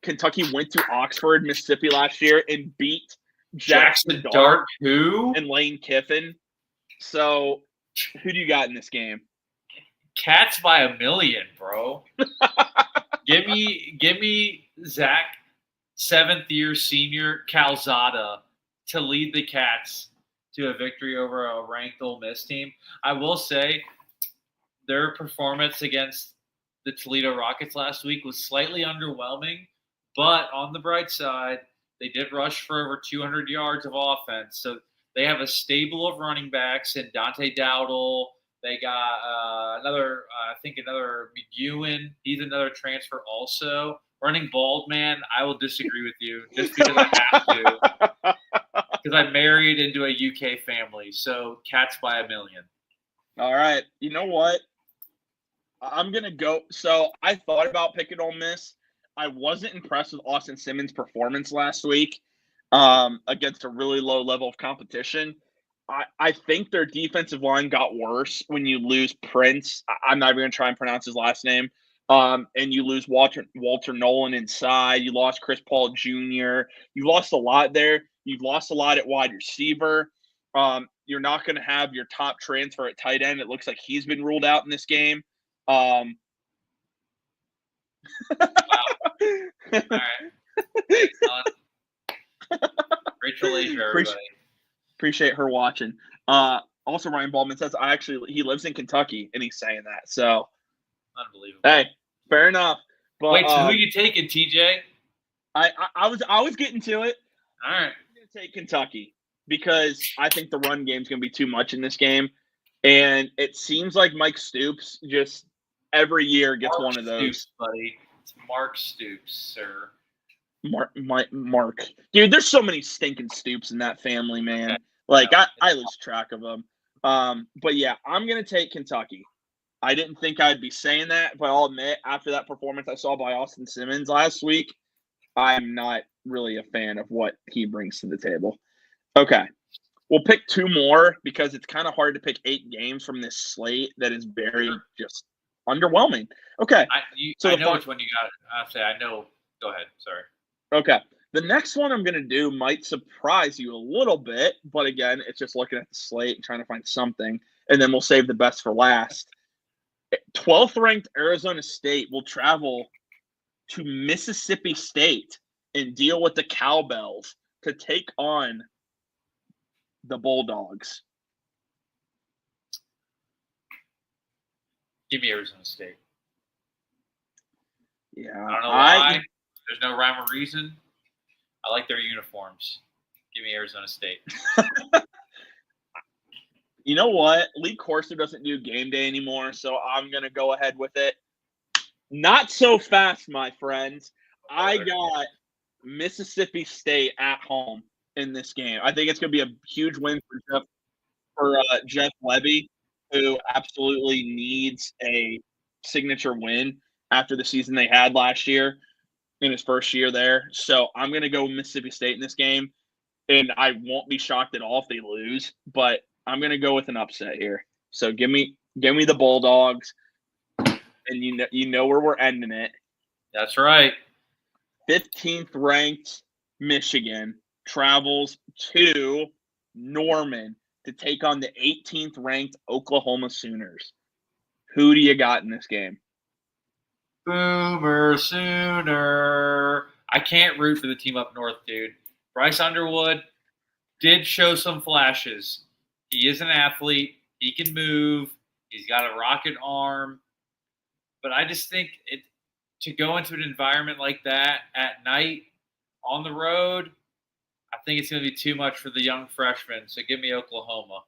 Kentucky went to Oxford, Mississippi last year and beat Jackson Dart, who? and Lane Kiffin. So, who do you got in this game? Cats by a million, bro. Give me Zach, 7th-year senior Calzada, to lead the Cats to a victory over a ranked Ole Miss team. I will say their performance against the Toledo Rockets last week was slightly underwhelming, but on the bright side, they did rush for over 200 yards of offense. So they have a stable of running backs and Dante Dowdle. They got another McEwen. He's another transfer also. Running bald man, I will disagree with you just because I have to. Because I married into a UK family. So Cats by a million. All right. You know what? I'm going to go. So I thought about picking Ole Miss. I wasn't impressed with Austin Simmons' performance last week against a really low level of competition. I think their defensive line got worse when you lose Prince. I'm not even going to try and pronounce his last name. And you lose Walter Nolan inside. You lost Chris Paul Jr. You lost a lot there. You've lost a lot at wide receiver. You're not going to have your top transfer at tight end. It looks like he's been ruled out in this game. Wow. All right. Thanks, Don. Rachel Asia, everybody. Appreciate her watching. Also, Ryan Baldwin says he lives in Kentucky, and he's saying that. So, unbelievable. Hey, fair enough. But, wait, so who you taking, TJ? I was getting to it. All right. I'm going to take Kentucky because I think the run game's going to be too much in this game, and it seems like Mike Stoops just every year gets one of those. Stoops, buddy. It's Mark Stoops, sir. Mark. Dude, there's so many stinking Stoops in that family, man. Like, I lose track of them. But, yeah, I'm going to take Kentucky. I didn't think I'd be saying that, but I'll admit, after that performance I saw by Austin Simmons last week, I'm not really a fan of what he brings to the table. Okay. We'll pick two more because it's kind of hard to pick 8 games from this slate that is very just underwhelming. Okay. I know which one you got. I'll say I know. Go ahead. Sorry. Okay. The next one I'm going to do might surprise you a little bit, but again, it's just looking at the slate and trying to find something, and then we'll save the best for last. 12th ranked Arizona State will travel to Mississippi State and deal with the Cowbells to take on the Bulldogs. Give me Arizona State. Yeah. I don't know why. There's no rhyme or reason. I like their uniforms. Give me Arizona State. You know what? Lee Corso doesn't do game day anymore, so I'm going to go ahead with it. Not so fast, my friends. I got Mississippi State at home in this game. I think it's going to be a huge win for Jeff Levy, who absolutely needs a signature win after the season they had last year in his first year there. So I'm going to go Mississippi State in this game, and I won't be shocked at all if they lose, but I'm going to go with an upset here. So give me the Bulldogs, and you know where we're ending it. That's right. 15th ranked Michigan travels to Norman to take on the 18th ranked Oklahoma Sooners. Who do you got in this game? Boomer Sooner. I can't root for the team up north, dude. Bryce Underwood did show some flashes. He is an athlete. He can move. He's got a rocket arm. But I just think to go into an environment like that at night on the road, I think it's going to be too much for the young freshman. So give me Oklahoma.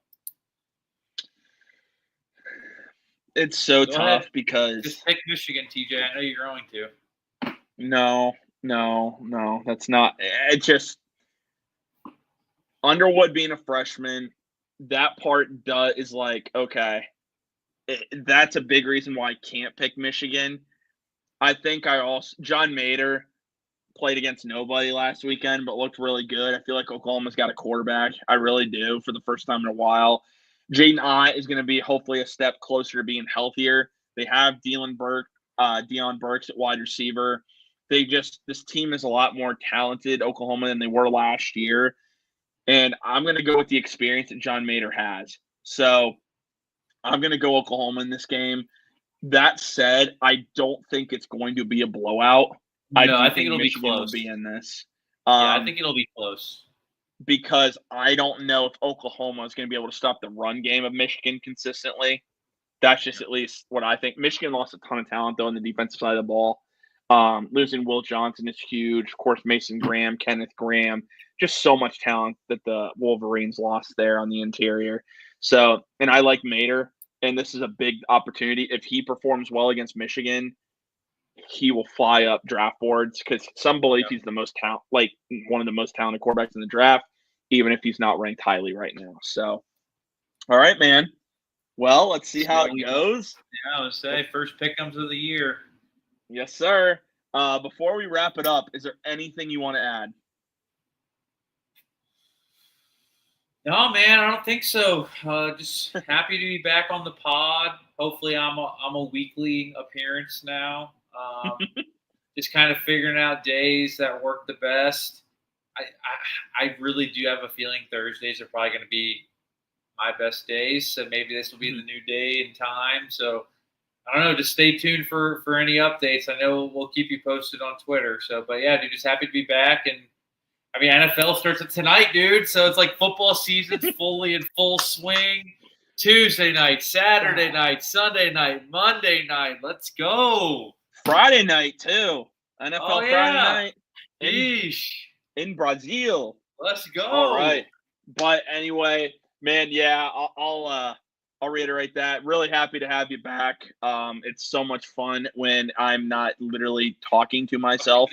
It's so Go tough ahead. because just pick Michigan, TJ. I know you're going to. No, that's not. It just Underwood being a freshman, that part is like, okay, that's a big reason why I can't pick Michigan. I think John Mader played against nobody last weekend, but looked really good. I feel like Oklahoma's got a quarterback. I really do for the first time in a while. Jaden I is going to be hopefully a step closer to being healthier. They have Deion Burks at wide receiver. this team is a lot more talented, Oklahoma, than they were last year. And I'm going to go with the experience that John Mater has. So I'm going to go Oklahoma in this game. That said, I don't think it's going to be a blowout. No, I think it'll Michigan be close. will be in this. Yeah, I think it'll be close. Because I don't know if Oklahoma is going to be able to stop the run game of Michigan consistently. That's just at least what I think. Michigan lost a ton of talent, though, on the defensive side of the ball. Losing Will Johnson is huge. Of course, Mason Graham, Kenneth Graham, just so much talent that the Wolverines lost there on the interior. So, and I like Mater, and this is a big opportunity. If he performs well against Michigan, he will fly up draft boards because some believe he's the most one of the most talented quarterbacks in the draft, even if he's not ranked highly right now. So, all right, man. Well, let's see how it goes. Yeah, I would say first pick'ems of the year. Yes, sir. Before we wrap it up, is there anything you want to add? No, man, I don't think so. Just happy to be back on the pod. Hopefully, I'm a weekly appearance now. Just kind of figuring out days that work the best. I really do have a feeling Thursdays are probably going to be my best days. So maybe this will be the new day and time. So I don't know. Just stay tuned for any updates. I know we'll keep you posted on Twitter. So, but yeah, dude, just happy to be back. And I mean, NFL starts tonight, dude. So it's like football season's fully in full swing. Tuesday night, Saturday night, Sunday night, Monday night. Let's go. Friday night too. NFL Friday night. In Brazil. Let's go. All right. But anyway, man, yeah, I'll reiterate that. Really happy to have you back. It's so much fun when I'm not literally talking to myself.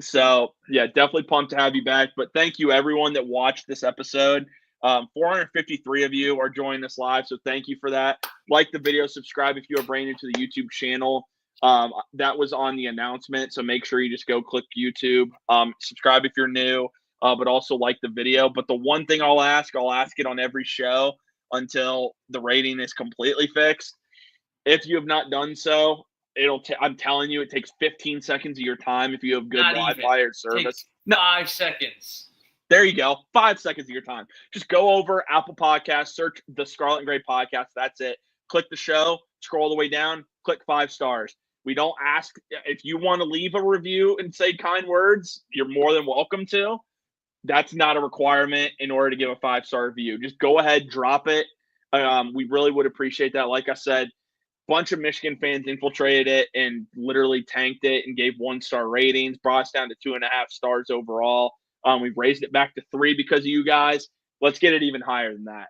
So yeah, definitely pumped to have you back. But thank you everyone that watched this episode. 453 of you are joining us live, so thank you for that. Like the video, subscribe if you are brand new to the YouTube channel. That was on the announcement, so make sure you just go click YouTube. Subscribe if you're new, but also like the video. But the one thing I'll ask it on every show until the rating is completely fixed. If you have not done so, I'm telling you, it takes 15 seconds of your time if you have good Wi-Fi or service. 5 seconds. There you go. 5 seconds of your time. Just go over Apple Podcasts, search the Scarlet and Gray Podcast. That's it. Click the show, scroll all the way down, click 5 stars. We don't ask if you want to leave a review and say kind words, you're more than welcome to. That's not a requirement in order to give a 5-star review. Just go ahead, drop it. We really would appreciate that. Like I said, bunch of Michigan fans infiltrated it and literally tanked it and gave 1-star ratings, brought us down to 2.5 stars overall. We've raised it back to 3 because of you guys. Let's get it even higher than that.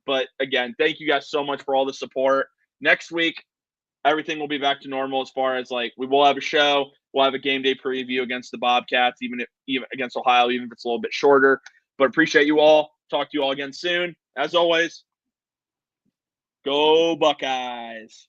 But again, thank you guys so much for all the support. Next week, everything will be back to normal as far as we will have a show. We'll have a game day preview against the Bobcats, even against Ohio, even if it's a little bit shorter. But appreciate you all. Talk to you all again soon. As always, go Buckeyes.